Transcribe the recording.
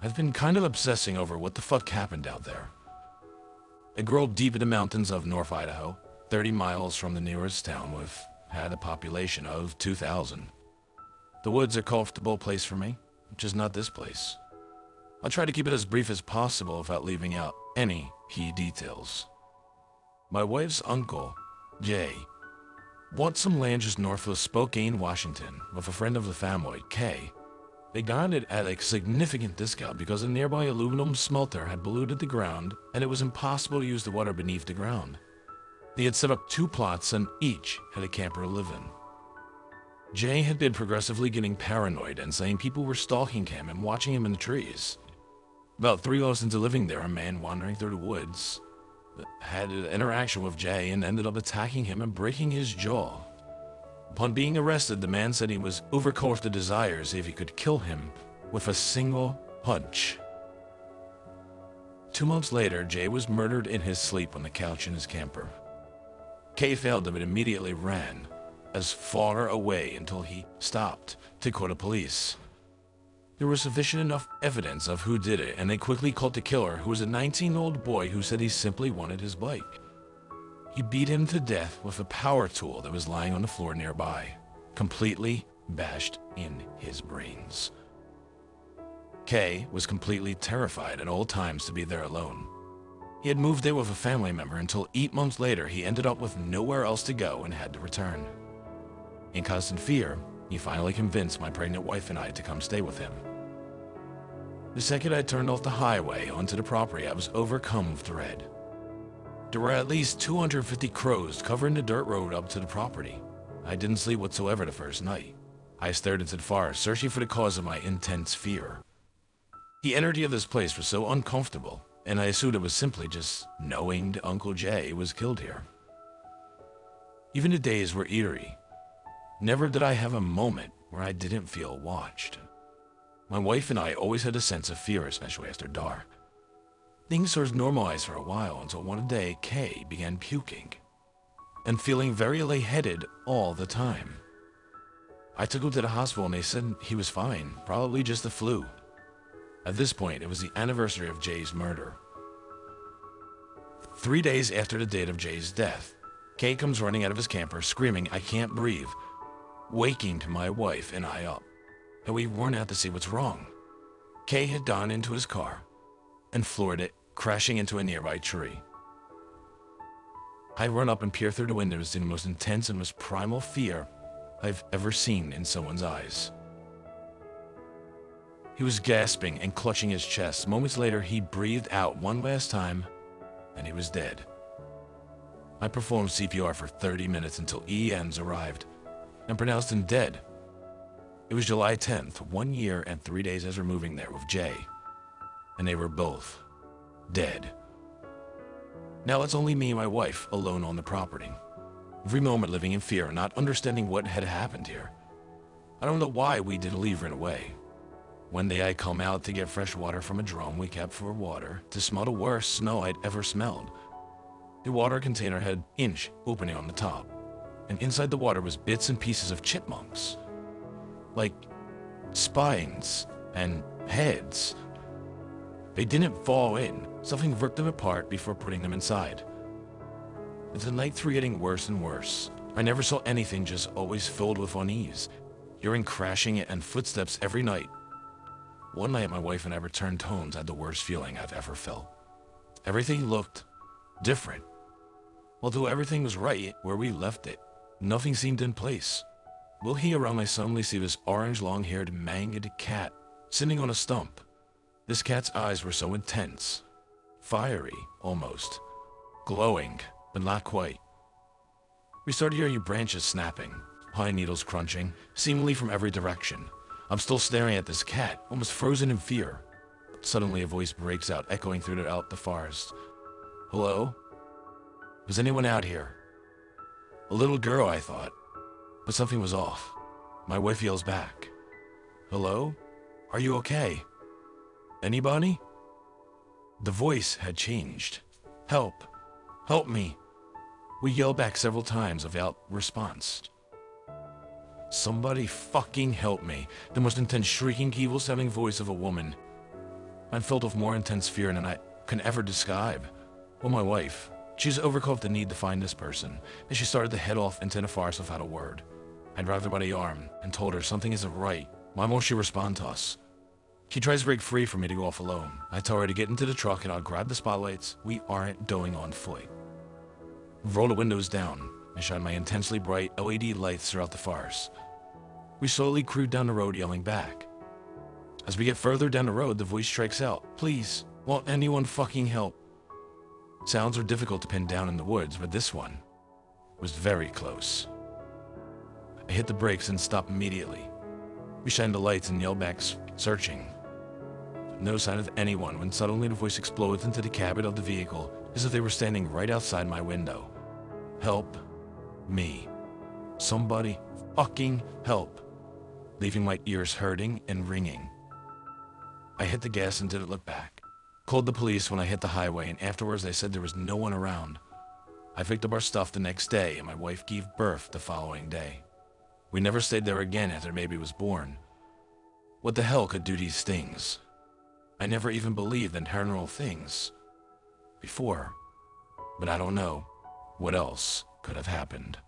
I've been kind of obsessing over what the fuck happened out there. I grew up deep in the mountains of North Idaho, 30 miles from the nearest town had a population of 2,000. The woods are a comfortable place for me, just not this place. I'll try to keep it as brief as possible without leaving out any key details. My wife's uncle, Jay, bought some land just north of Spokane, Washington, with a friend of the family, Kay. They got it at a significant discount because a nearby aluminum smelter had polluted the ground and it was impossible to use the water beneath the ground. They had set up 2 plots and each had a camper to live in. Jay had been progressively getting paranoid and saying people were stalking him and watching him in the trees. About 3 hours into living there, a man wandering through the woods had an interaction with Jay and ended up attacking him and breaking his jaw. Upon being arrested, the man said he was overcome with the desire to see if he could kill him with a single punch. 2 months later, Jay was murdered in his sleep on the couch in his camper. Kay failed him and immediately ran as far away until he stopped to call the police. There was sufficient enough evidence of who did it, and they quickly caught the killer, who was a 19-year-old boy who said he simply wanted his bike. He beat him to death with a power tool that was lying on the floor nearby, completely bashed in his brains. Kay was completely terrified at all times to be there alone. He had moved there with a family member until 8 months later he ended up with nowhere else to go and had to return. In constant fear, he finally convinced my pregnant wife and I to come stay with him. The second I turned off the highway onto the property, I was overcome with dread. There were at least 250 crows covering the dirt road up to the property. I didn't sleep whatsoever the first night. I stared into the forest, searching for the cause of my intense fear. The energy of this place was so uncomfortable, and I assumed it was simply just knowing that Uncle Jay was killed here. Even the days were eerie. Never did I have a moment where I didn't feel watched. My wife and I always had a sense of fear, especially after dark. Things sort of normalized for a while until one day Kay began puking and feeling very lightheaded all the time. I took him to the hospital and they said he was fine, probably just the flu. At this point, it was the anniversary of Jay's murder. 3 days after the date of Jay's death, Kay comes running out of his camper screaming, "I can't breathe," waking my wife and I up, and we run out to see what's wrong. Kay had gone into his car and floored it, crashing into a nearby tree. I run up and peer through the windows in the most intense and most primal fear I've ever seen in someone's eyes. He was gasping and clutching his chest. Moments later, he breathed out one last time, and he was dead. I performed CPR for 30 minutes until EMs arrived and pronounced him dead. It was July 10th, 1 year and 3 days as we're moving there with Jay, and they were both dead. Now it's only me and my wife alone on the property, every moment living in fear, not understanding what had happened here. I don't know why we didn't leave right away. One day I come out to get fresh water from a drum we kept for water to smell the worst smell I'd ever smelled. The water container had an inch opening on the top, and inside the water was bits and pieces of chipmunks, like spines and heads. They didn't fall in. Something ripped them apart before putting them inside. With the night 3 getting worse and worse, I never saw anything, just always filled with unease, hearing crashing and footsteps every night. One night my wife and I returned home and had the worst feeling I've ever felt. Everything looked different. Although everything was right where we left it, nothing seemed in place. We'll hear around, I suddenly see this orange long-haired mangled cat sitting on a stump. This cat's eyes were so intense, fiery almost, glowing, but not quite. We started hearing branches snapping, pine needles crunching, seemingly from every direction. I'm still staring at this cat, almost frozen in fear. Suddenly a voice breaks out, echoing throughout the forest. "Hello? Was anyone out here?" A little girl, I thought, but something was off. My wife yells back, "Hello? Are you okay? Anybody?" The voice had changed. "Help! Help me!" We yelled back several times without response. "Somebody fucking help me!" The most intense, shrieking, evil-sounding voice of a woman. I'm filled with more intense fear than I can ever describe. Well, my wife, she's overcome the need to find this person, and she started to head off into the forest without a word. I grabbed her by the arm and told her something isn't right. Why won't she respond to us? She tries to break free for me to go off alone. I tell her to get into the truck and I'll grab the spotlights. We aren't going on foot. Roll the windows down and shine my intensely bright LED lights throughout the forest. We slowly cruise down the road yelling back. As we get further down the road, the voice strikes out, "Please, won't anyone fucking help?" Sounds are difficult to pin down in the woods, but this one was very close. I hit the brakes and stopped immediately. We shined the lights and yelled back, searching. No sign of anyone when suddenly the voice explodes into the cabin of the vehicle as if they were standing right outside my window. Help me. Somebody fucking help. Leaving my ears hurting and ringing. I hit the gas and didn't look back. Called the police when I hit the highway, and afterwards they said there was no one around. I picked up our stuff the next day and my wife gave birth the following day. We never stayed there again after baby was born. What the hell could do these things? I never even believed in paranormal things before, but I don't know what else could have happened.